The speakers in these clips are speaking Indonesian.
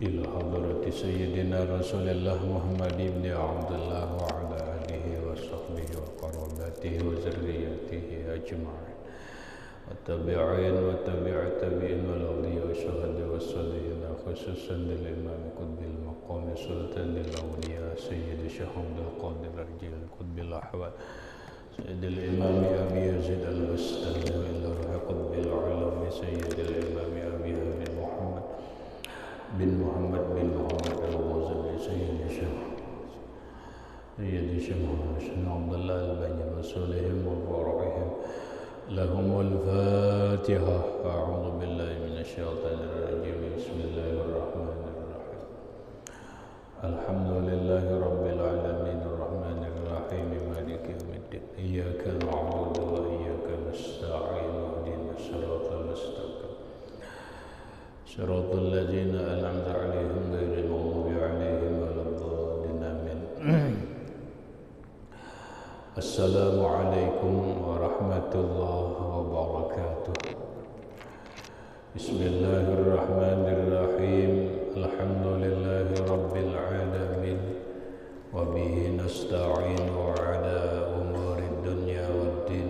إلى حضرة سيدنا رسول الله محمد بن عبد الله وعلى آله وصحبه وقرابته وذريته أجمعين والتابعين وتبع التابعين والأولياء والشهداء والصالحين خصوصا للإمام قطب المقام سلطان الأولياء سيد الشيخ عبد القادر الجيل قطب الأحوال سيد الإمام أبي يزيد البستاني وإلى روح قطب العلم سيد الإمام أبي حامد محمد بن محمد الغزالي سيد الشيخ محمد عبد الله البني وصولهم وفرعهم لهم الفاتحة. أعوذ بالله من الشيطان الرجيم. بسم الله الرحمن الرحيم. الحمد لله رب العالمين الرحمن الرحيم مالك يوم الدين إياك نعبد وإياك نستعين اهدنا الصراط المستقيم صراط الذين أنعمت عليهم غير المغضوب عليهم ولا الضالين آمين. السلام عليكم ورحمة الله وبركاته. بسم الله الرحمن الرحيم. الحمد لله رب العالمين وبه نستعين على أمور الدنيا والدين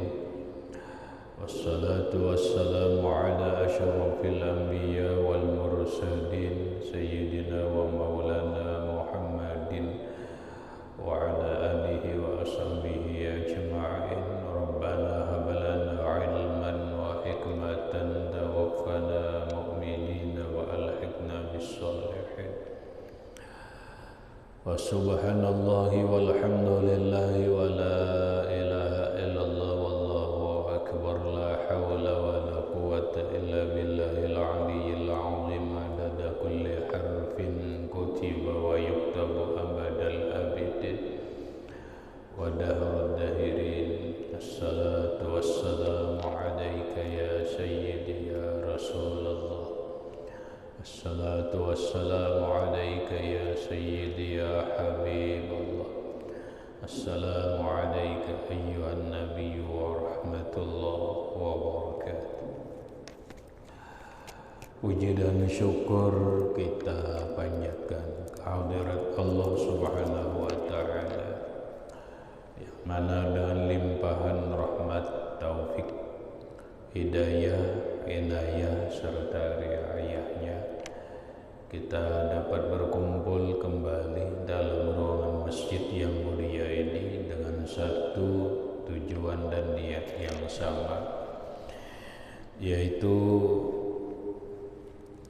والصلاة والسلام على أشرف الأنبياء والمرسلين سيدنا ومولانا محمد وعلى آله وأصحابه أجمعين. ربنا هب لنا علما وحكمة توفنا مؤمنين وألحقنا بالصالحين. وسبحان الله والحمد لله ولا إله إلا الله والله أكبر لا حول ولا قوة إلا بالله العلي العظيم عدد كل حرف كتب ويكتب أبد الآبدين ودهر الداهرين. الصلاة والسلام عليك يا سيدي يا رسول الله. الصلاة والسلام عليك يا سيدي يا حبيب الله. السلام عليك أيها النبي ورحمة الله وبركاته. Puji dan syukur kita panjatkan kehadirat Allah Subhanahu wa Ta'ala, yang mana dengan limpahan rahmat, taufik, hidayah, inayah serta riayahnya kita dapat berkumpul kembali dalam ruangan masjid yang mulia ini dengan satu tujuan dan niat yang sama, yaitu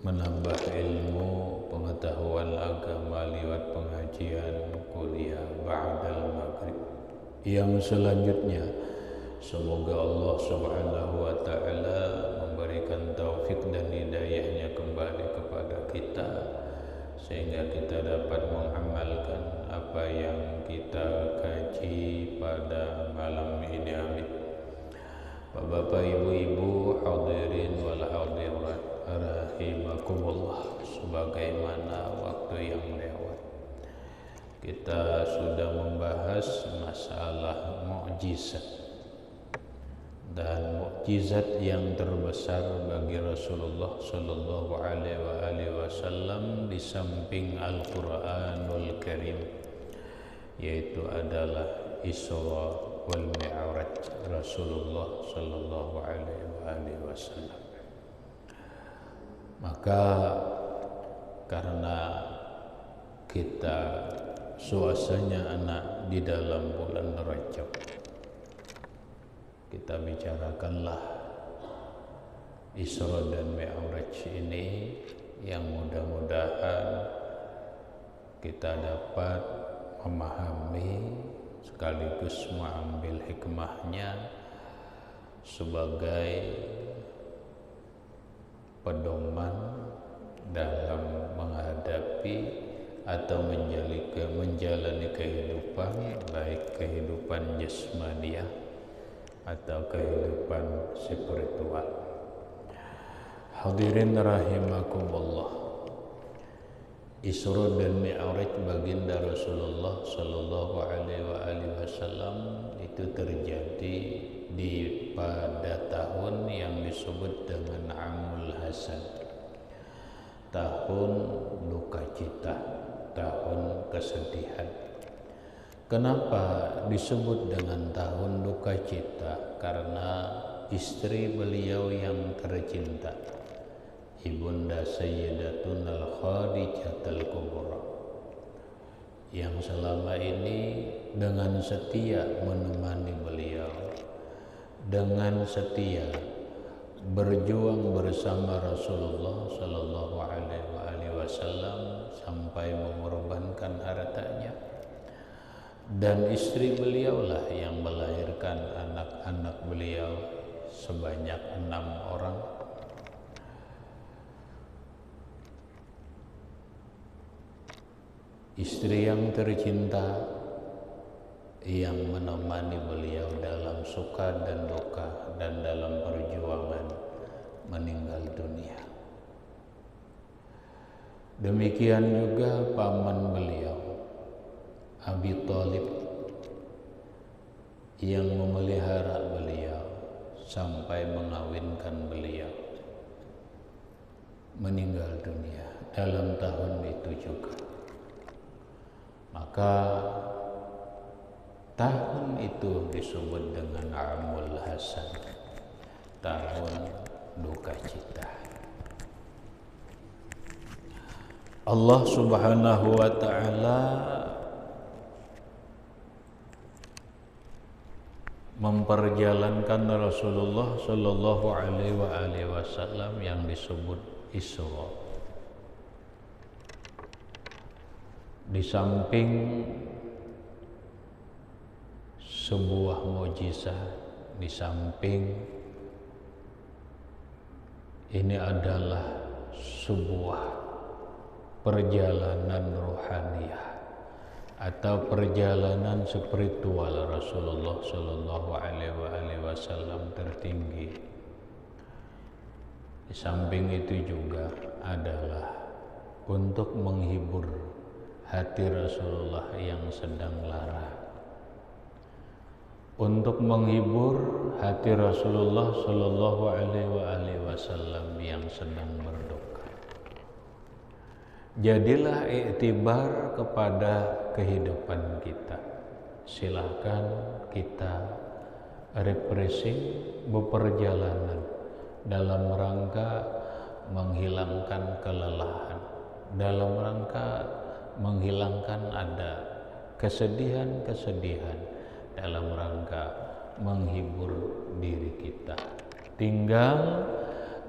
menambah ilmu pengetahuan agama lewat pengajian kuliah ba'dal maghrib. Yang selanjutnya semoga Allah Subhanahu wa Ta'ala memberikan taufik dan hidayahnya kembali kepada kita sehingga kita dapat mengamalkan apa yang kita kaji pada malam ini. Amin. Bapak, ibu-ibu, hadirin wal hadirat rahimakumullah. Sebagaimana waktu yang lewat kita sudah membahas masalah mukjizat, dan mukjizat yang terbesar bagi Rasulullah sallallahu alaihi wasallam di samping Al-Qur'anul Karim yaitu adalah Isra wal Mi'raj Rasulullah sallallahu alaihi wasallam. Maka karena kita suasananya anak di dalam bulan Rajab, kita bicarakanlah Isra dan Mi'raj ini yang mudah-mudahan kita dapat memahami sekaligus mengambil hikmahnya sebagai pedoman dalam menghadapi atau menjalani kehidupan, baik kehidupan jasmaniah atau kehidupan spiritual. Hadirin rahimakumullah. Isra dan Mi'raj baginda Rasulullah sallallahu alaihi wasallam itu terjadi pada tahun yang disebut dengan Amul Hasan tahun duka cita, tahun kesedihan. Kenapa disebut dengan tahun duka cita? Karena istri beliau yang tercinta, Ibunda Sayyidatunal Khadijatul Kubra, yang selama ini dengan setia menemani beliau, dengan setia berjuang bersama Rasulullah Sallallahu Alaihi Wasallam sampai mengorbankan hartanya. Dan istri beliaulah yang melahirkan anak-anak beliau sebanyak 6 orang. Istri yang tercinta yang menemani beliau dalam suka dan duka dan dalam perjuangan meninggal dunia. Demikian juga paman beliau Abi Thalib yang memelihara beliau sampai mengawinkan beliau, meninggal dunia dalam tahun itu juga. Maka tahun itu disebut dengan Amul Hasan, tahun duka cita. Allah Subhanahu wa ta'ala memperjalankan Rasulullah Sallallahu Alaihi Wasallam yang disebut Isra. Di samping sebuah mukjizat, di samping ini adalah sebuah perjalanan rohaniyah atau perjalanan spiritual Rasulullah Sallallahu Alaihi Wasallam tertinggi. Di samping itu juga adalah untuk menghibur hati Rasulullah yang sedang lara, untuk menghibur hati Rasulullah Sallallahu Alaihi Wasallam yang sedang berduka. Jadilah iktibar kepada kehidupan kita. Silahkan kita refreshing, beperjalanan dalam rangka menghilangkan kelelahan, dalam rangka menghilangkan ada kesedihan-kesedihan, dalam rangka menghibur diri kita. Tinggal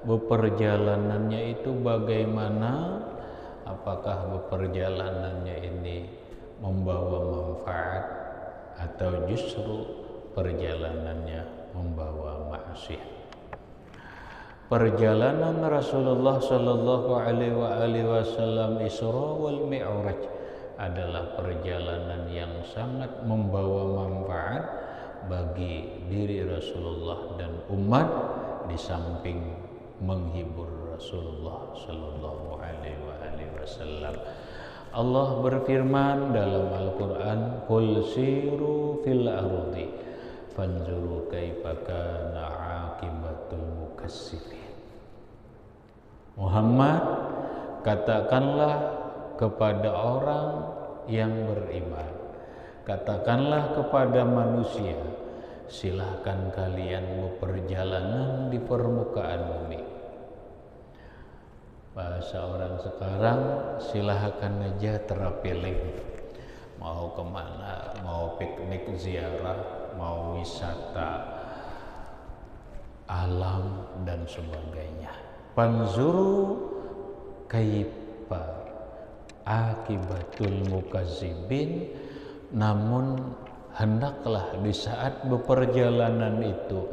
beperjalanannya itu bagaimana. Apakah beperjalanannya ini membawa manfaat atau justru perjalanannya membawa maksiat? Perjalanan Rasulullah Sallallahu Alaihi Wasallam Isra wal Mi'raj adalah perjalanan yang sangat membawa manfaat bagi diri Rasulullah dan umat, di samping menghibur Rasulullah Sallallahu Alaihi Wasallam. Allah berfirman dalam Al-Quran, "Qul siru fil ardi fanzuru kaifa kana aqibatul mukazzibin." Muhammad, katakanlah kepada orang yang beriman, katakanlah kepada manusia, silahkan kalian berperjalanan di permukaan bumi. Bahasa orang sekarang, silahkan aja terpilih mau kemana, mau piknik ziarah, mau wisata alam dan sebagainya. Panzuru kaifa akibatul mukazzibin. Namun hendaklah di saat beperjalanan itu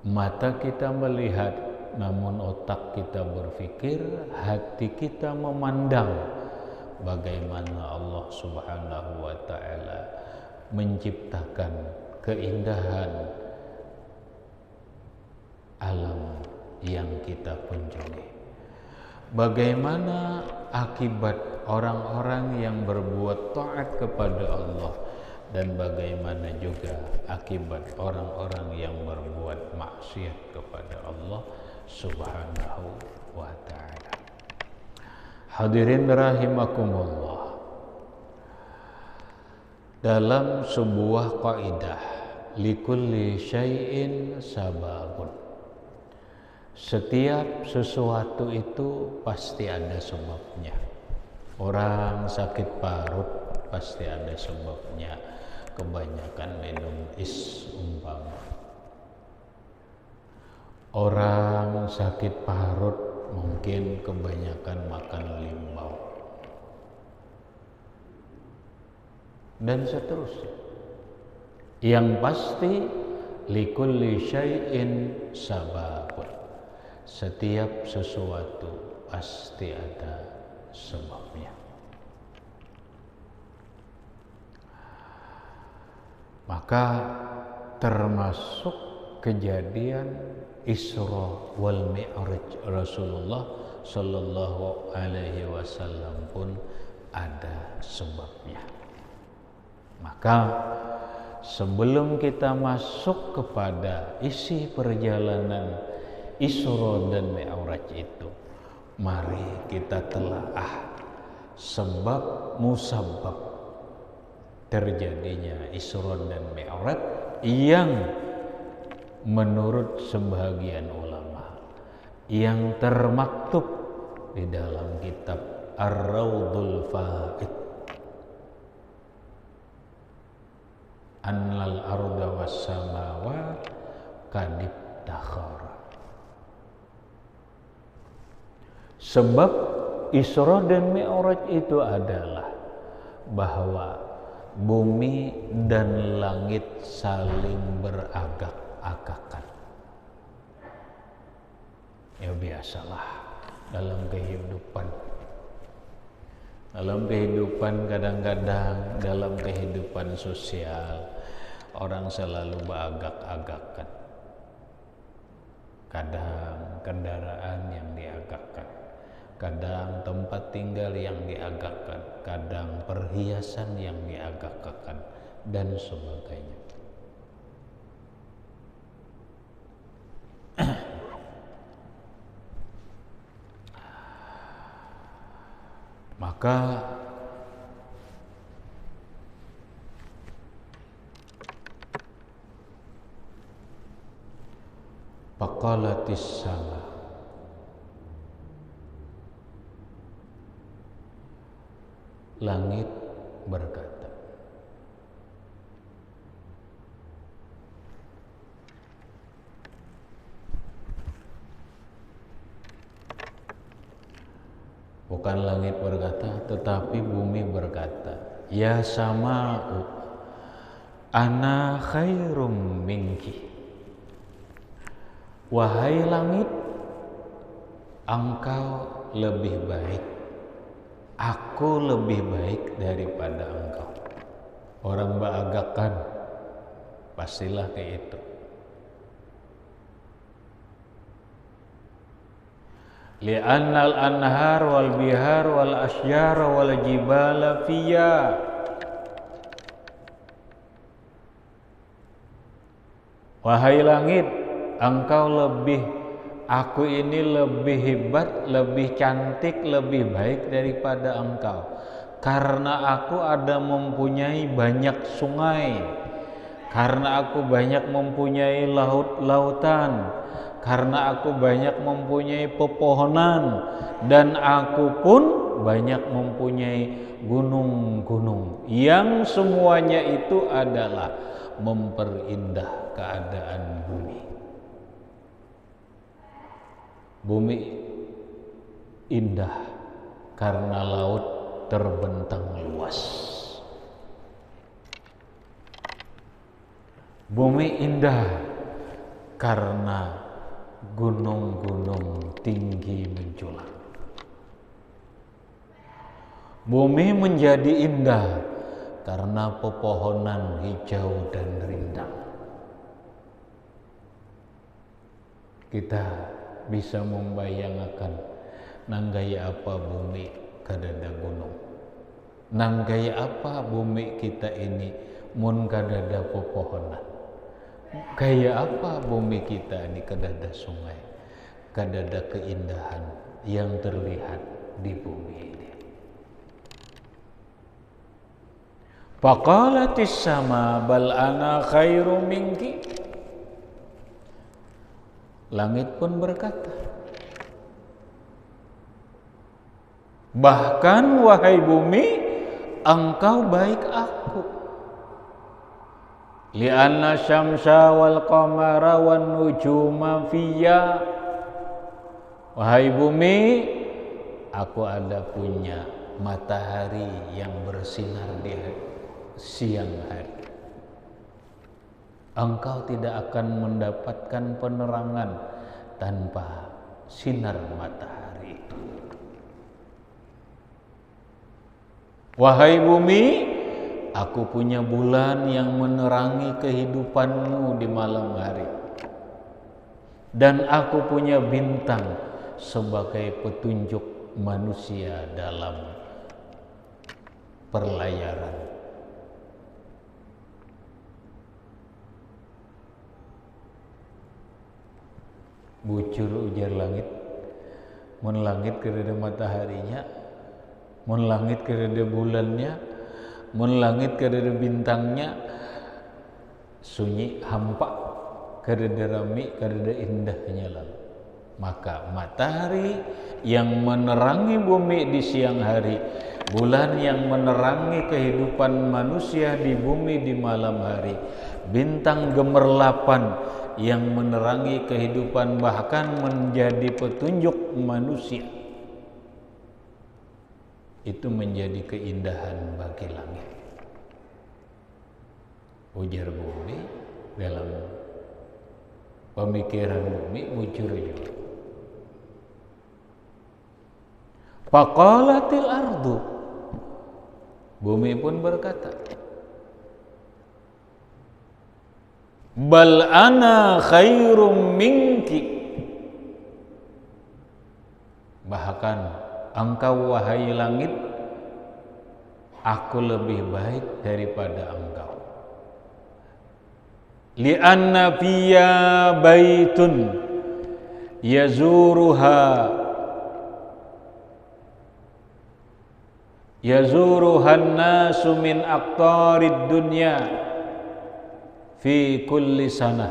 mata kita melihat, namun otak kita berpikir, hati kita memandang bagaimana Allah Subhanahu wa ta'ala menciptakan keindahan alam yang kita kunjungi. Bagaimana akibat orang-orang yang berbuat taat kepada Allah, dan bagaimana juga akibat orang-orang yang berbuat maksiat kepada Allah Subhanahu wa ta'ala. Hadirin rahimakumullah. Dalam sebuah kaidah, likulli syai'in sababun. Setiap sesuatu itu pasti ada sebabnya. Orang sakit parut pasti ada sebabnya. Kebanyakan minum umpama. Orang sakit parut mungkin kebanyakan makan limbau. Dan seterusnya. Yang pasti likulli syai'in sababun. Setiap sesuatu pasti ada sebabnya. Maka termasuk kejadian Isra wal Mi'raj Rasulullah sallallahu alaihi wasallam pun ada sebabnya. Maka sebelum kita masuk kepada isi perjalanan Isra dan Mi'raj itu, mari kita telaah sebab musabab terjadinya Isra dan Mi'raj yang menurut sebagian ulama yang termaktub di dalam kitab Ar-Raudhul Faid, annal arda was samawat kadib takhara. Sebab Isra dan Mi'raj itu adalah bahwa bumi dan langit saling beragak-agakan. Ya biasalah dalam kehidupan. Dalam kehidupan kadang-kadang dalam kehidupan sosial orang selalu beragak-agakan. Kadang kendaraan yang diagakkan, kadang tempat tinggal yang diagakkan, kadang perhiasan yang diagakkan, dan sebagainya. Maka faqalatis sama, langit berkata, bukan langit berkata, tetapi bumi berkata, ya sama'u ana khairum minki. Wahai langit, engkau lebih baik, aku lebih baik daripada engkau. Orang beragakkan pastilah kayak itu. Li'annal anhar wal bihar wal asyjar wal jibala fiyya. Wahai langit, engkau lebih, aku ini lebih hebat, lebih cantik, lebih baik daripada engkau. Karena aku ada mempunyai banyak sungai, karena aku banyak mempunyai laut-lautan, karena aku banyak mempunyai pepohonan, dan aku pun banyak mempunyai gunung-gunung, yang semuanya itu adalah memperindah keadaan bumi. Bumi indah karena laut terbentang luas. Bumi indah karena gunung-gunung tinggi menjulang. Bumi menjadi indah karena pepohonan hijau dan rindang. Kita bisa membayangkan nanggaya apa bumi kadada gunung, nanggaya apa bumi kita ini mun kadada pepohonan, gaya apa bumi kita ini kadada sungai, kadada keindahan yang terlihat di bumi ini. Faqalatis sama bal ana khairum minki. Langit pun berkata, bahkan wahai bumi, engkau baik aku. Li'anna syamsa wal qamara wan nujuma fiyya. Wahai bumi, aku ada punya matahari yang bersinar di siang hari. Engkau tidak akan mendapatkan penerangan tanpa sinar matahari itu. Wahai bumi, aku punya bulan yang menerangi kehidupanmu di malam hari. Dan aku punya bintang sebagai petunjuk manusia dalam perlayaran. Bucur ujar langit, mun langit kereda mataharinya, mun langit kereda bulannya, mun langit kereda bintangnya, sunyi hampa kereda rami kereda indahnya lalu. Maka matahari yang menerangi bumi di siang hari, bulan yang menerangi kehidupan manusia di bumi di malam hari, bintang gemerlapan yang menerangi kehidupan bahkan menjadi petunjuk manusia, itu menjadi keindahan bagi langit. Ujar bumi dalam pemikiran bumi muncul juga. Faqalatil ardu, bumi pun berkata, bal ana khairum minki. Bahkan engkau wahai langit, aku lebih baik daripada engkau. Li'anna fiyya baitun yazuruhan nasu min aqtarid dunya fi kulli sana.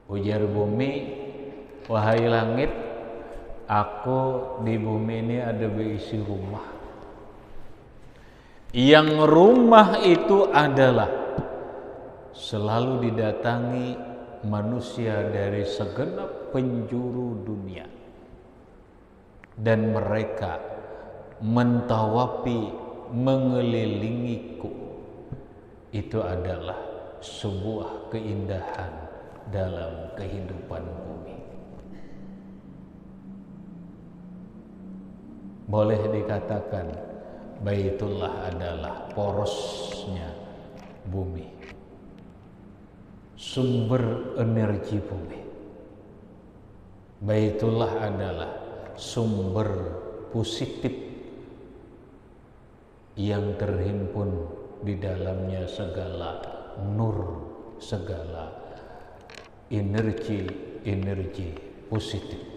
Ujar bumi, wahai langit, aku di bumi ini ada berisi rumah. Yang rumah itu adalah selalu didatangi manusia dari segenap penjuru dunia, dan mereka mentawapi mengelilingiku. Itu adalah sebuah keindahan dalam kehidupan bumi. Boleh dikatakan Baitullah adalah porosnya bumi, sumber energi bumi. Baitullah adalah sumber positif yang terhimpun di dalamnya segala nur, segala energi positif.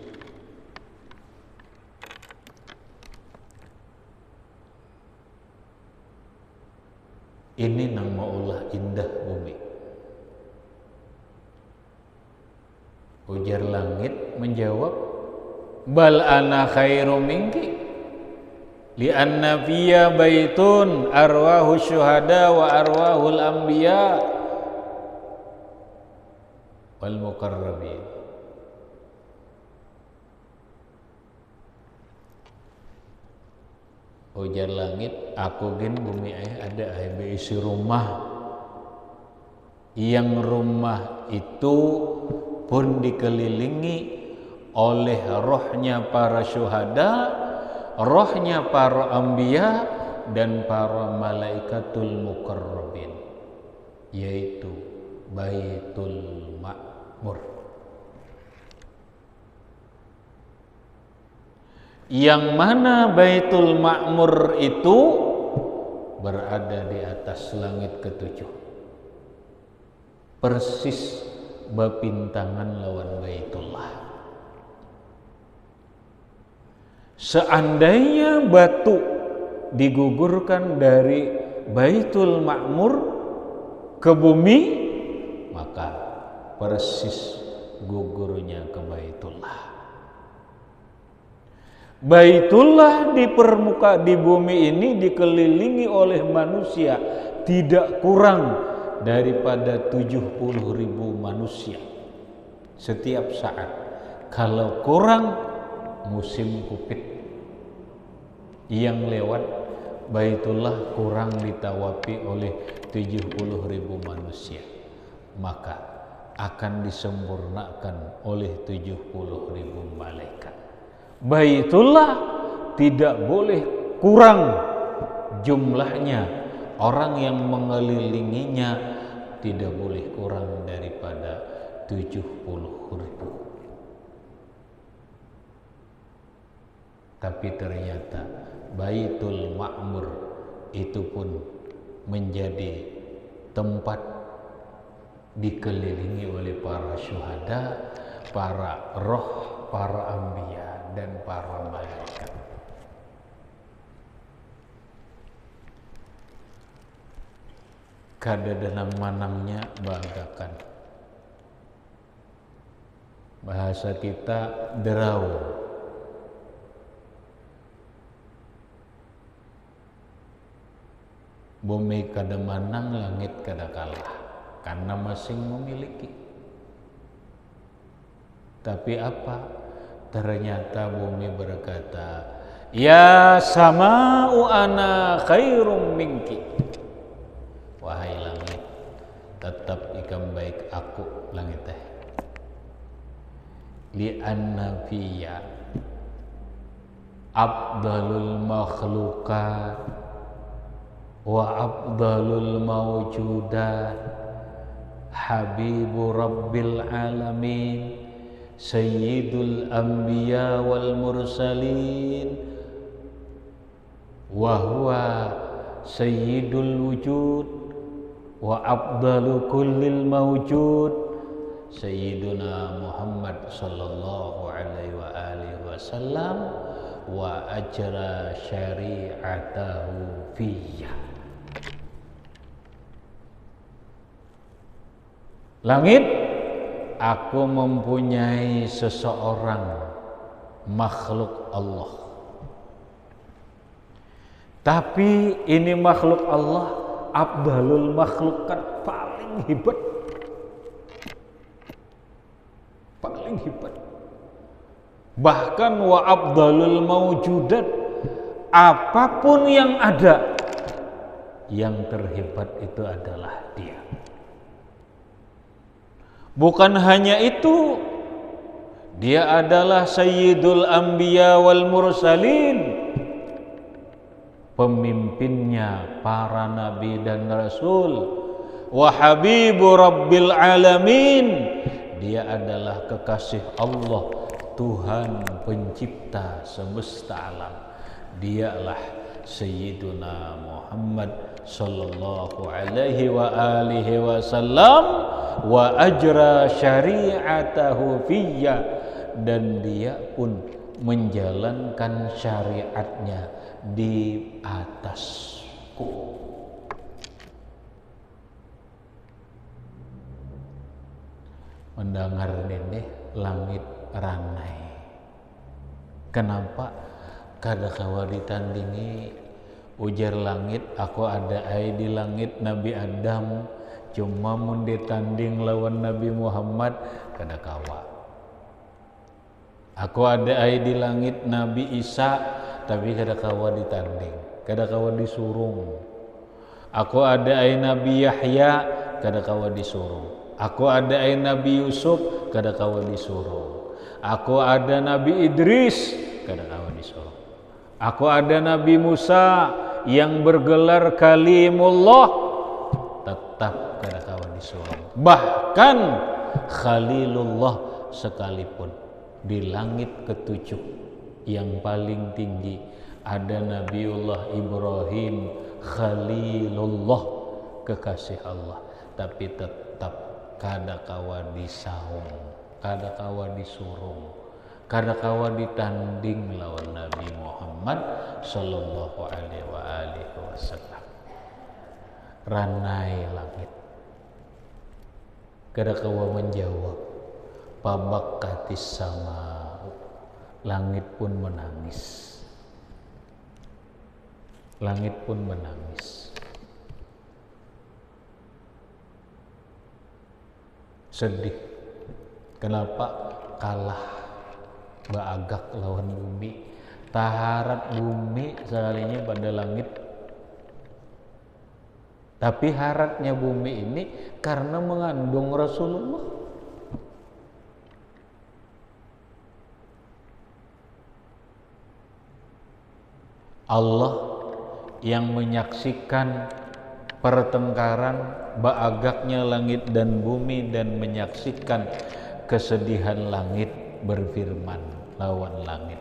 Ini nama Allah indah bumi. Ujar langit menjawab, bal ana khairum minki li'anna fiyya baitun arwahu syuhada wa arwahul anbiya wal muqarrabin. Ujar langit, aku gen bumi ada berisi rumah, yang rumah itu pun dikelilingi oleh rohnya para syuhada, rohnya para anbiya, dan para malaikatul muqarrabin, yaitu Baitul Ma'mur. Yang mana Baitul Ma'mur itu berada di atas langit ketujuh, persis bapintangan lawan Baitullah. Seandainya batu digugurkan dari Baitul Ma'mur ke bumi, maka persis gugurnya ke Baitullah. Baitullah di bumi ini dikelilingi oleh manusia tidak kurang daripada 70.000 manusia setiap saat. Kalau kurang musim kupit yang lewat Baitullah kurang ditawapi oleh 70.000 manusia, maka akan disempurnakan oleh 70.000 malaikat. Baitullah tidak boleh kurang jumlahnya, orang yang mengelilinginya tidak boleh kurang daripada 70.000. Tapi ternyata Baitul Ma'mur itu pun menjadi tempat dikelilingi oleh para syuhada, para roh, para anbiya dan para malaikat. Kada dalam manangnya bagakan. Bahasa kita derau. Bumi kada manang, langit kada kalah, karena masing memiliki. Tapi apa? Ternyata bumi berkata, ya sama'u ana khairum minki. Wahai langit, tetap ikam baik aku langit teh. Li'anna fiyya afdalul makhlukat wa afdalul mawjudat habibu rabbil alamin sayyidul anbiya wal mursalin wa huwa sayyidul wujud wa afdalu kullil mawjud sayyiduna Muhammad sallallahu alaihi wa alihi wasallam wa ajra syari'atahu fiyya. Langit, aku mempunyai seseorang makhluk Allah. Tapi ini makhluk Allah afdalul makhlukat, paling hebat. Paling hebat. Bahkan wa afdalul mawjudat, apapun yang ada, yang terhebat itu adalah dia. Bukan hanya itu, dia adalah sayyidul anbiya wal mursalin, pemimpinnya para nabi dan rasul, wa habibu rabbil alamin, dia adalah kekasih Allah, Tuhan pencipta semesta alam. Dialah sayyiduna Muhammad sallallahu alaihi wa alihi wasallam wa ajra syari'atahu fiyya, dan dia pun menjalankan syariatnya di atasku. Mendengar ini langit ranai. Kenapa kada kawa ditandingi? Ujar langit, aku ada ai di langit Nabi Adam, cuma mun ditanding lawan Nabi Muhammad kada kawa. Aku ada ai di langit Nabi Isa, tapi kada kawa ditanding, kada kawa disurung. Aku ada ai Nabi Yahya, kada kawa disurung. Aku ada ai Nabi Yusuf, kada kawa disurung. Aku ada Nabi Idris, kada kawa disurung. Aku ada Nabi Musa yang bergelar Kalimullah, tetap kada kawa disuruh. Bahkan Khalilullah sekalipun, di langit ketujuh yang paling tinggi ada Nabiullah Ibrahim Khalilullah, kekasih Allah, tapi tetap kada kawa disaung, kada kawa disurung, kada kawa ditanding lawan Nabi Muhammad sallallahu alaihi wasallam. Ranai langit kada kawa menjawab, pabakatis sama, langit pun menangis. Langit pun menangis. Sedih. Kenapa? Kalah baagak lawan bumi. Taharat bumi sekalinya pada langit. Tapi haratnya bumi ini karena mengandung Rasulullah. Allah yang menyaksikan pertengkaran baagaknya langit dan bumi dan menyaksikan kesedihan langit berfirman lawan langit,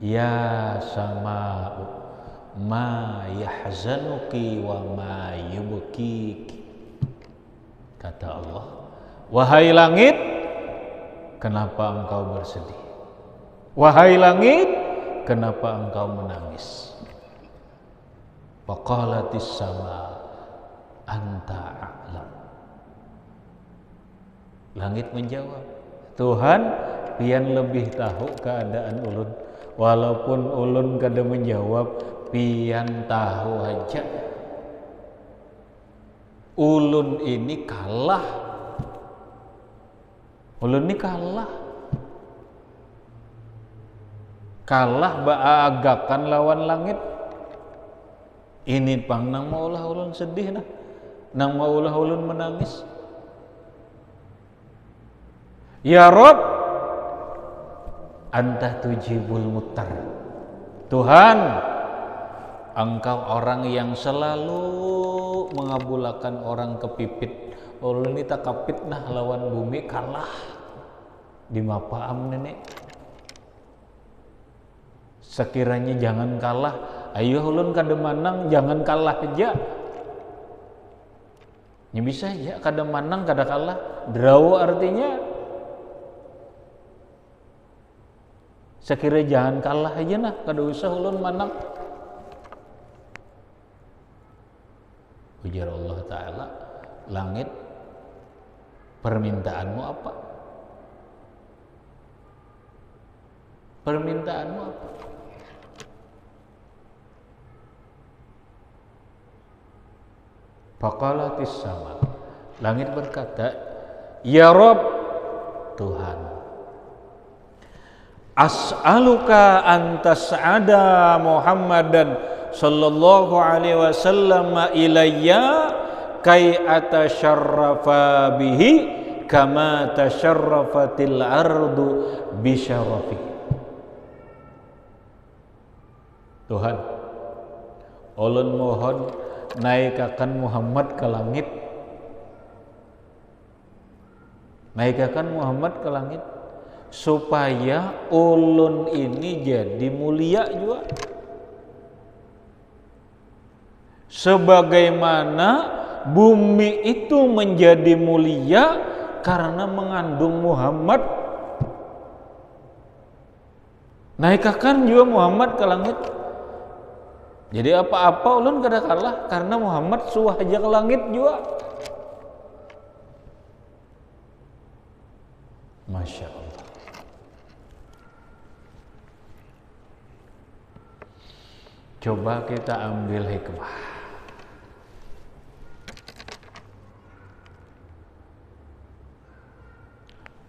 ya sama'u ma yahzanuki wa ma yubkiki. Kata Allah, wahai langit, kenapa engkau bersedih? Wahai langit, kenapa engkau menangis? Faqalatis sama anta a'lam. Langit menjawab, Tuhan, pian lebih tahu keadaan ulun. Walaupun ulun kada menjawab, pian tahu aja. Ulun ini kalah. Ulun ini kalah. Kalah baagakan lawan langit. Ini pang nang maulah ulun sedih nah. Nang maulah ulun menangis. Ya Rob, anta tujibul mutar. Tuhan, engkau orang yang selalu mengabulkan orang kepipit. Ulun ini tak kapit nah lawan bumi, kalah. Di mapaam nenek. Sekiranya jangan kalah, ayo ulun kada manang, jangan kalah aja. Ya bisa aja, kada manang, kada kalah. Draw artinya sekiranya jangan kalah aja nah, kada usah ulun manang. Ujar Allah Ta'ala, langit, permintaanmu apa? Permintaanmu apa? Faqalatis sama, langit berkata, ya Rob, Tuhan, as'aluka antas'ada Muhammadan sallallahu alaihi wasallam ilayya kai atasyarrafa bihi kama tasyarrafatil ardu bisyarafi. Tuhan, ulun mohon naikakan Muhammad ke langit. Naikakan Muhammad ke langit supaya ulun ini jadi mulia juga. Sebagaimana bumi itu menjadi mulia karena mengandung Muhammad. Naikakan juga Muhammad ke langit. Jadi apa-apa ulun kada kalah karena Muhammad suah aja ke langit juga. Masya Allah. Coba kita ambil hikmah.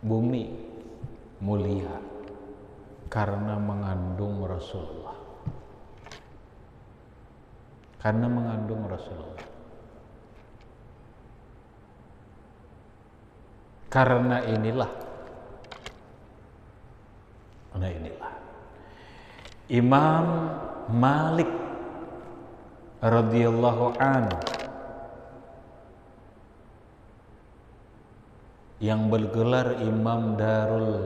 Bumi mulia karena mengandung Rasulullah. Karena mengandung Rasulullah. Karena inilah Imam Malik radhiyallahu anhu yang bergelar Imam Darul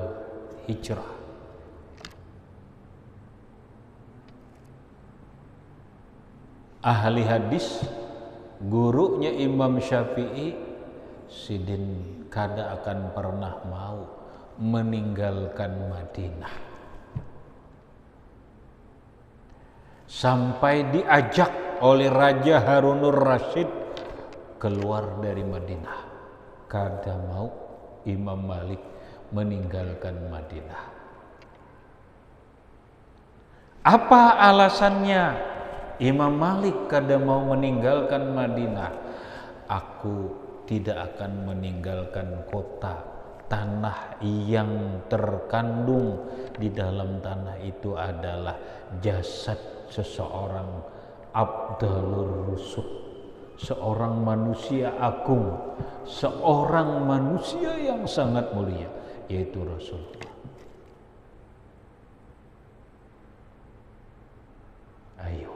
Hijrah, ahli hadis, gurunya Imam Syafi'i Sidin kada akan pernah mau meninggalkan Madinah sampai diajak oleh Raja Harunur Rasyid keluar dari Madinah. Kada mau Imam Malik meninggalkan Madinah. Apa alasannya Imam Malik kada mau meninggalkan Madinah? Aku tidak akan meninggalkan kota, tanah yang terkandung di dalam tanah itu adalah jasad seseorang Abdalur Rusul, seorang manusia agung, seorang manusia yang sangat mulia, yaitu Rasulullah. Ayo,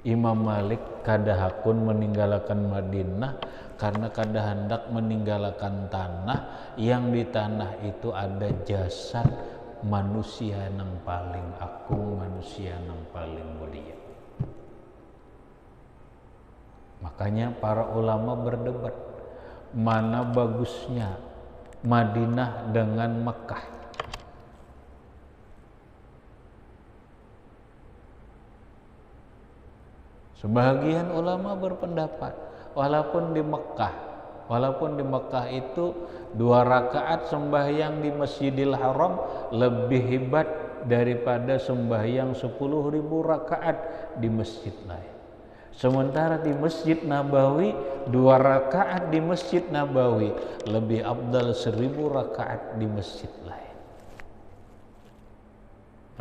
Imam Malik kada hakun meninggalkan Madinah karena kada hendak meninggalkan tanah yang di tanah itu ada jasad manusia yang paling agung, manusia yang paling mulia. Makanya para ulama berdebat, mana bagusnya Madinah dengan Mekah. Sebagian ulama berpendapat walaupun di Mekah itu 2 rakaat sembahyang di Masjidil Haram lebih hebat daripada sembahyang 10.000 rakaat di masjid lain. Sementara di Masjid Nabawi 2 rakaat di Masjid Nabawi lebih afdal 1.000 rakaat di masjid lain.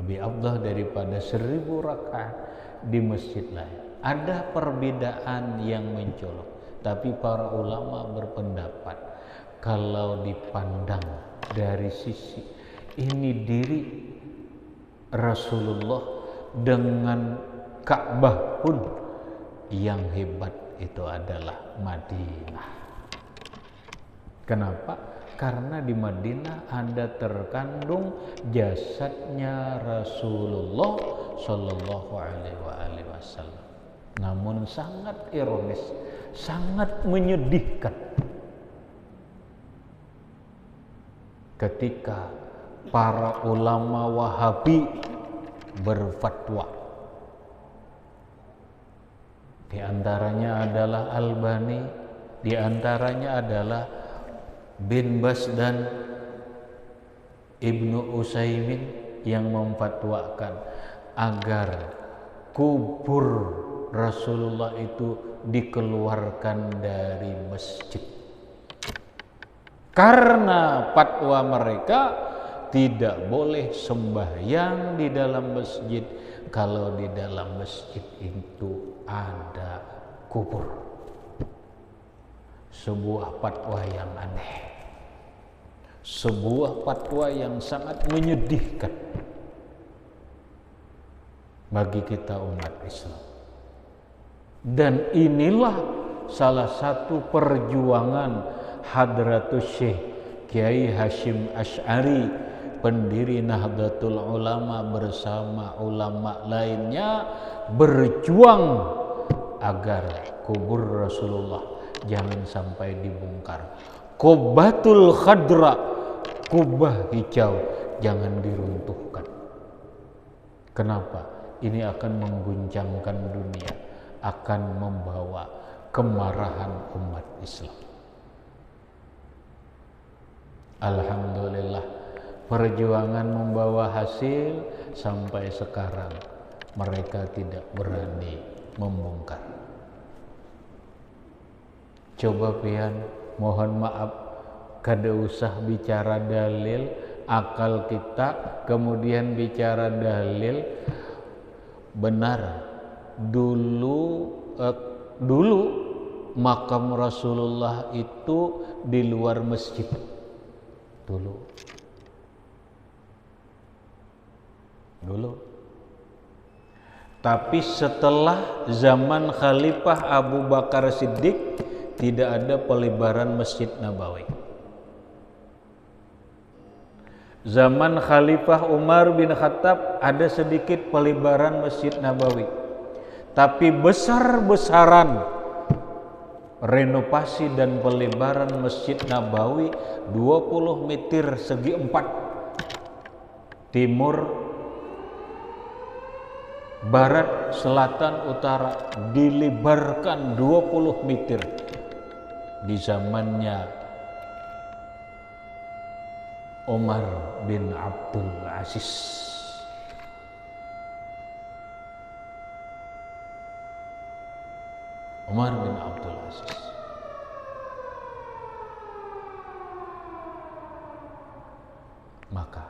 Lebih afdal daripada 1.000 rakaat di masjid lain. Ada perbedaan yang mencolok, tapi para ulama berpendapat kalau dipandang dari sisi ini diri Rasulullah dengan Ka'bah pun yang hebat itu adalah Madinah. Kenapa? Karena di Madinah ada terkandung jasadnya Rasulullah Shallallahu Alaihi Wasallam. Namun sangat ironis, sangat menyedihkan ketika para ulama Wahabi berfatwa. Di antaranya adalah Albani, di antaranya adalah Bin Bas dan Ibnu Utsaimin yang memfatwakan agar kubur Rasulullah itu dikeluarkan dari masjid. Karena fatwa mereka tidak boleh sembahyang di dalam masjid kalau di dalam masjid itu ada kubur. Sebuah fatwa yang aneh, sebuah fatwa yang sangat menyedihkan bagi kita umat Islam. Dan inilah salah satu perjuangan Hadratus Syekh Kiai Hasyim Asy'ari, pendiri Nahdlatul Ulama bersama ulama lainnya, berjuang agar kubur Rasulullah jangan sampai dibongkar. Qubatul Khadra, kubah hijau, jangan diruntuhkan. Kenapa? Ini akan mengguncangkan dunia, akan membawa kemarahan umat Islam. Alhamdulillah, perjuangan membawa hasil. Sampai sekarang mereka tidak berani membongkar. Coba pian, mohon maaf, kada usah bicara dalil, akal kita kemudian bicara dalil. Benar, dulu makam Rasulullah itu di luar masjid. Dulu. Tapi setelah zaman Khalifah Abu Bakar Siddiq tidak ada pelebaran Masjid Nabawi. Zaman Khalifah Umar bin Khattab ada sedikit pelebaran Masjid Nabawi. Tapi besar-besaran renovasi dan pelebaran Masjid Nabawi 20 meter segi 4, timur, barat, selatan, utara, dilebarkan 20 meter di zamannya Umar bin Abdul Aziz. Umar bin Abdul Aziz. Maka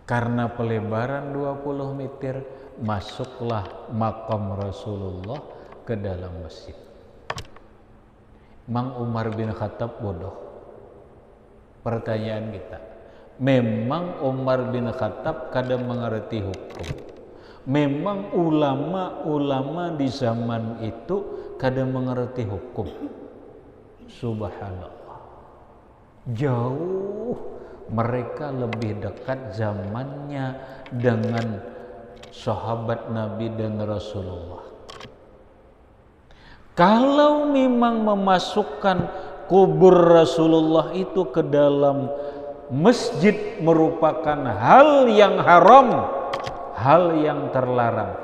karena pelebaran 20 meter, masuklah makam Rasulullah ke dalam masjid. Mang Umar bin Khattab bodoh? Pertanyaan kita. Memang Umar bin Khattab kadang mengerti hukum. Memang ulama-ulama di zaman itu kadang mengerti hukum. Subhanallah. Jauh mereka lebih dekat zamannya dengan sahabat Nabi dan Rasulullah. Kalau memang memasukkan kubur Rasulullah itu ke dalam masjid merupakan hal yang haram, hal yang terlarang,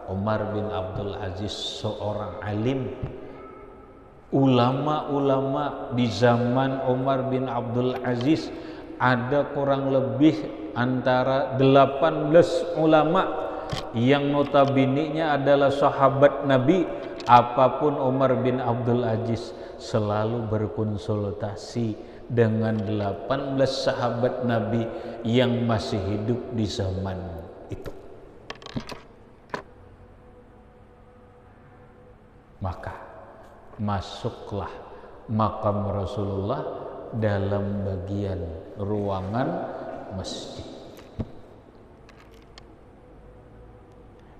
Umar bin Abdul Aziz seorang alim, ulama-ulama di zaman Umar bin Abdul Aziz ada kurang lebih antara 18 ulama yang notabene-nya adalah sahabat Nabi. Apapun Umar bin Abdul Aziz selalu berkonsultasi dengan 18 sahabat Nabi yang masih hidup di zaman itu. Maka masuklah makam Rasulullah dalam bagian ruangan masjid.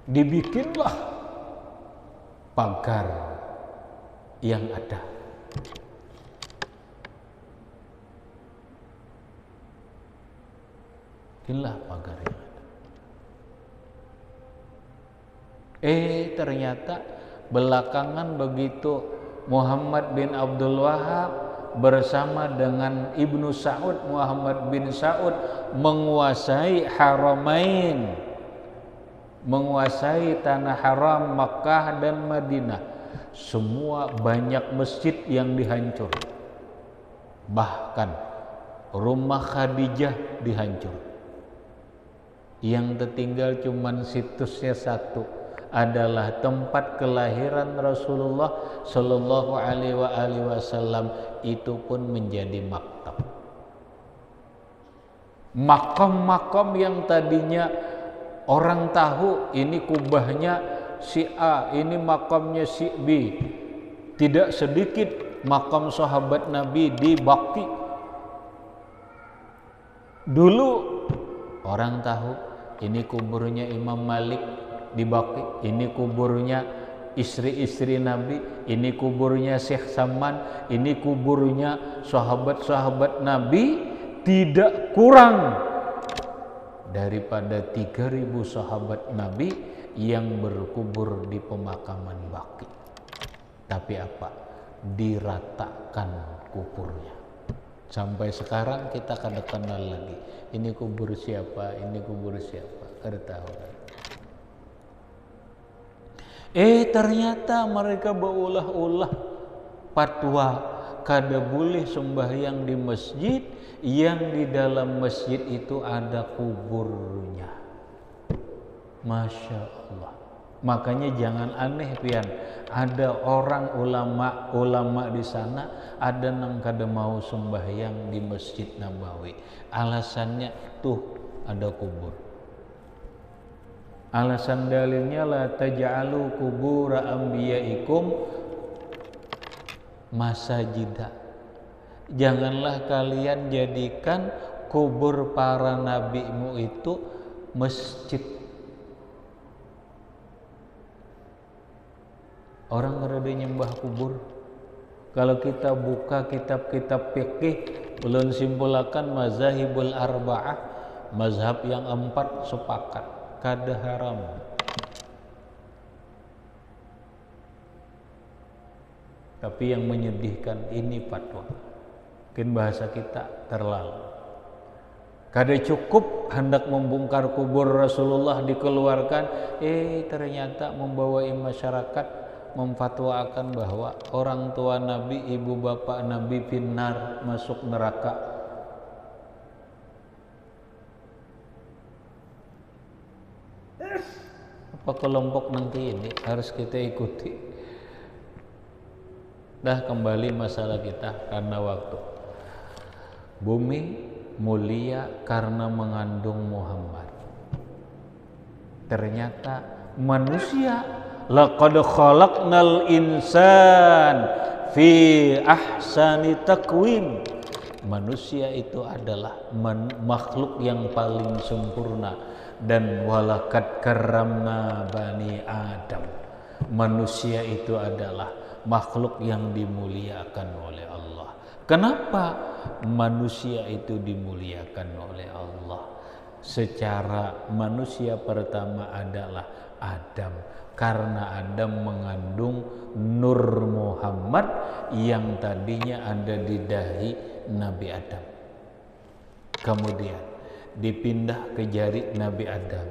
Dibikinlah pagar yang ada. Bikinlah pagar yang ada. Ternyata belakangan begitu Muhammad bin Abdul Wahab bersama dengan Ibnu Saud, Muhammad bin Saud menguasai Haramain, menguasai tanah haram Makkah dan Madinah, semua banyak masjid yang dihancur, bahkan rumah Khadijah dihancur. Yang tertinggal cuman situsnya satu, adalah tempat kelahiran Rasulullah Shallallahu Alaihi Wasallam, itu pun menjadi makam. Makam-makam yang tadinya orang tahu ini kubahnya si A, ini makamnya si B. Tidak sedikit makam sahabat Nabi di Baqi. Dulu orang tahu ini kuburnya Imam Malik di Baqi, ini kuburnya istri-istri Nabi, ini kuburnya Syekh Saman, ini kuburnya sahabat-sahabat Nabi, tidak kurang daripada 3.000 sahabat Nabi yang berkubur di pemakaman Baqi. Tapi apa? Diratakan kuburnya. Sampai sekarang kita kada kenal lagi. Ini kubur siapa? Ini kubur siapa? Kada tahu. Ternyata mereka berulah-ulah fatwa kada boleh sembahyang di masjid yang di dalam masjid itu ada kuburnya. Masya Allah. Makanya jangan aneh pian, ada orang ulama di sana ada nang kada mau sembahyang di Masjid Nabawi. Alasannya tuh ada kubur. Alasan dalilnya la taj'alu kubura anbiyaikum masajida. Janganlah kalian jadikan kubur para nabimu itu masjid. Orang ada nyembah kubur. Kalau kita buka kitab-kitab fikih, ulun simpulakan mazhabul arba'ah, mazhab yang 4 sepakat kada haram. Tapi yang menyedihkan ini fatwa. Mungkin bahasa kita terlalu. Kada cukup hendak membongkar kubur Rasulullah dikeluarkan, ternyata membawai masyarakat memfatwakan bahwa orang tua Nabi, ibu bapak Nabi finnar, masuk neraka. Apa kelompok nanti ini harus kita ikuti? Dah kembali masalah kita karena waktu. Bumi mulia karena mengandung Muhammad. Ternyata manusia, laqad khalaqnal insan fi ahsani taqwim. Manusia itu adalah makhluk yang paling sempurna, dan walaqad karramna bani Adam. Manusia itu adalah makhluk yang dimuliakan oleh Allah. Kenapa manusia itu dimuliakan oleh Allah? Secara manusia pertama adalah Adam, karena Adam mengandung Nur Muhammad yang tadinya ada di dahi Nabi Adam. Kemudian dipindah ke jari Nabi Adam.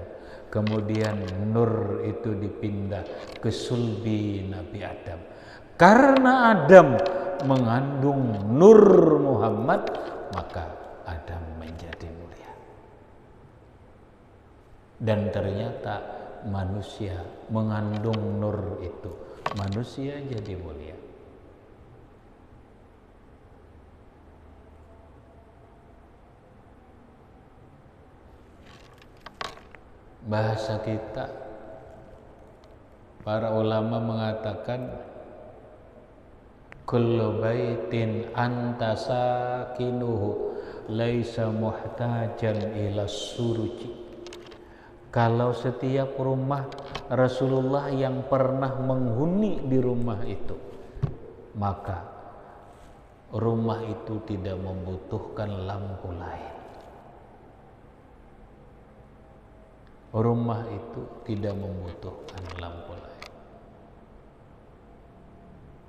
Kemudian Nur itu dipindah ke sulbi Nabi Adam. Karena Adam mengandung Nur Muhammad, maka Adam menjadi mulia. Dan ternyata manusia mengandung Nur itu, manusia jadi mulia. Bahasa kita, para ulama mengatakan kullu baitin anta sakinuhu laisa muhtajan ila suruji. Kalau setiap rumah Rasulullah yang pernah menghuni di rumah itu, maka rumah itu tidak membutuhkan lampu lain. Rumah itu tidak membutuhkan lampu lain.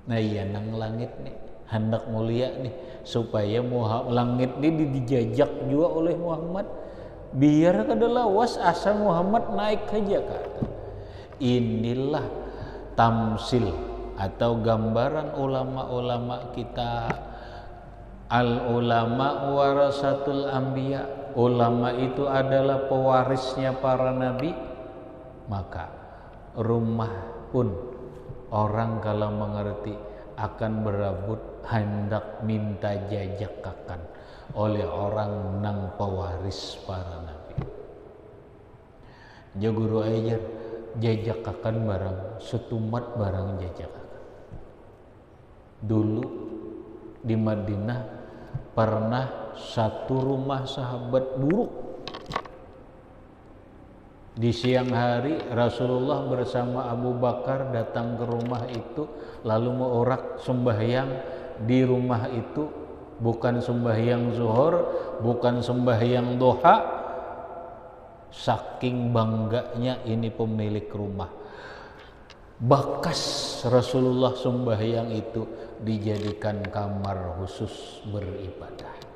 Nah iya, nang langit nih hendak mulia nih, supaya langit ini dijajak juga oleh Muhammad, biar kada lawas asal Muhammad naik saja kata. Inilah tamsil atau gambaran ulama-ulama kita. Al ulama warasatul anbiya. Ulama itu adalah pewarisnya para nabi. Maka rumah pun orang kalau mengerti akan berabut hendak minta jajakakan oleh orang nang pewaris para nabi. Jaguru ajar jajakakan barang setumat barang jajakakan. Dulu di Madinah pernah satu rumah sahabat buruk. Di siang hari Rasulullah bersama Abu Bakar datang ke rumah itu, lalu mengorak sembahyang di rumah itu, bukan sembahyang zuhur, bukan sembahyang duha. Saking bangganya ini pemilik rumah, bekas Rasulullah sembahyang itu dijadikan kamar khusus beribadah.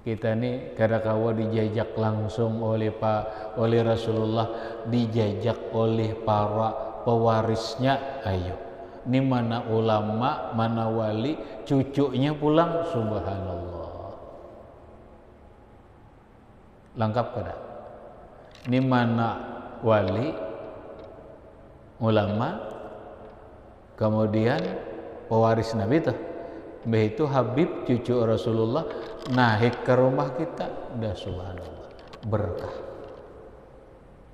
Kita nih kadang-kadang dijajak langsung oleh Rasulullah, dijajak oleh para pewarisnya. Ayo, ini mana ulama, mana wali, cucunya pulang, subhanallah. Lengkap kada? Ini mana wali, ulama, kemudian pewaris Nabi tuh. Mbah itu Habib cucu Rasulullah naik ke rumah kita, dah subhanallah, berkah.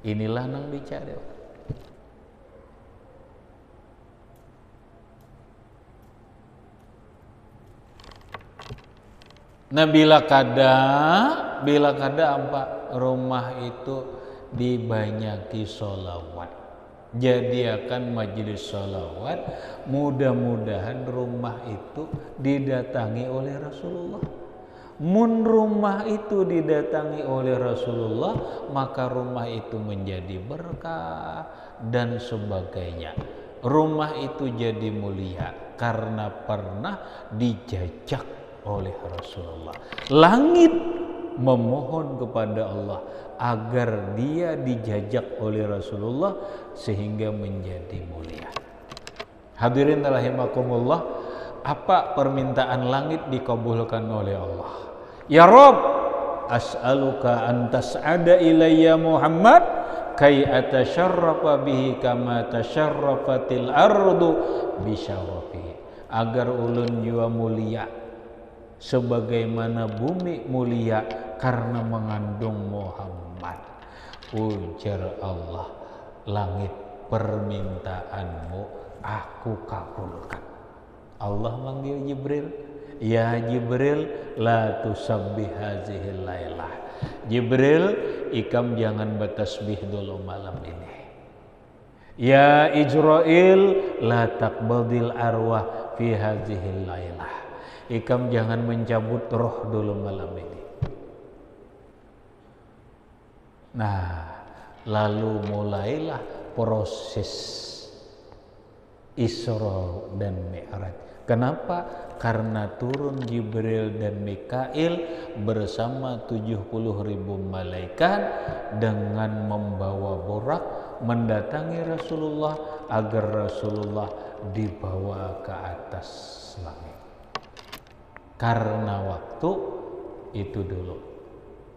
Inilah nang dicari. Nah bila kada apa rumah itu dibanyaki sholawat, jadikan majelis sholawat, mudah-mudahan rumah itu didatangi oleh Rasulullah. Mun rumah itu didatangi oleh Rasulullah, maka rumah itu menjadi berkah dan sebagainya. Rumah itu jadi mulia karena pernah dijajak oleh Rasulullah. Langit memohon kepada Allah agar dia dijajak oleh Rasulullah sehingga menjadi mulia. Hadirin rahimakumullah, apa permintaan langit dikabulkan oleh Allah? Ya Rabb, as'aluka an tas'ada ilayya Muhammad kay atasyarrafa bihi kama tasyarrafatil ardu bisyarafihi. Agar ulun jua mulia sebagaimana bumi mulia karena mengandung Muhammad. Ujar Allah, langit permintaanmu aku kabulkan. Allah manggil Jibril, ya Jibril, la tusabbih hazihil lailah. Jibril, ikam jangan bertasbih dulu malam ini. Ya Ijrail, la taqbadil arwah fi hazihil lailah. Ikam jangan mencabut roh dulu malam ini. Nah, lalu mulailah proses Isra dan Mi'raj. Kenapa? Karena turun Jibril dan Mikail bersama 70.000 malaikat dengan membawa borak mendatangi Rasulullah agar Rasulullah dibawa ke atas langit. Karena waktu itu dulu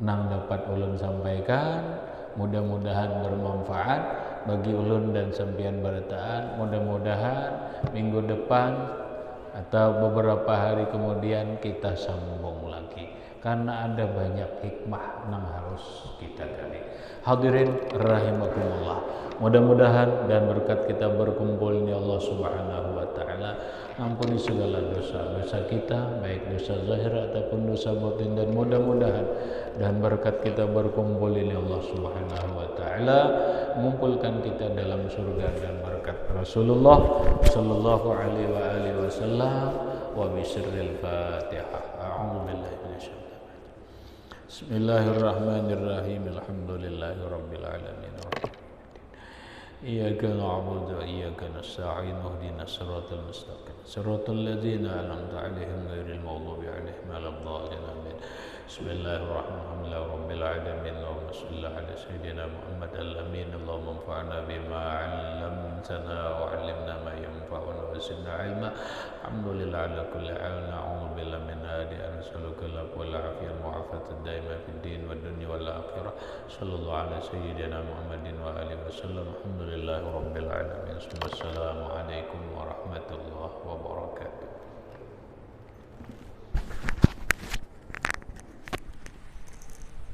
nang dapat ulun sampaikan, mudah-mudahan bermanfaat bagi ulun dan sampean barataan. Mudah-mudahan minggu depan atau beberapa hari kemudian kita sambung lagi karena ada banyak hikmah yang harus kita gali. Hadirin rahimakumullah, mudah-mudahan dan berkat kita berkumpul ini Allah Subhanahu wa taala ampuni segala dosa-dosa kita, baik dosa zahir ataupun dosa batin, dan mudah-mudahan dan berkat kita berkumpul ini Allah Subhanahu wa taala mengumpulkan kita dalam surga dan berkat Rasulullah sallallahu alaihi wa alihi wasallam wa bisirril Fatihah. A'udzu billahi minasyaitonir rajim. Bismillahirrahmanirrahim. Alhamdulillahirabbil alamin. Iyyaka na'budu wa iyyaka nasta'in. Ihdinas siratal mustaqim. Siratal ladzina an'amta 'alaihim ghairil maghdubi 'alaihim waladdallin. Amin. Bismillahirrahmanirrahim. Rabbil alamin. Allahumma shalli 'ala sayyidina Muhammad al-amin. Allahumma anfa'na bima 'allamtana wa 'allimna ma yanfa'una wa zidna 'ilma. Alhamdulillah ala kulli hal. Na'udzu billahi min hadi as'aluka wal 'afiyah mu'afata daima fid din wad dunya wal akhirah. Sallallahu 'ala sayyidina Muhammadin wa alihi wasallam. Alhamdulillahi rabbil alamin. Wassalamu alaikum warahmatullahi wabarakatuh.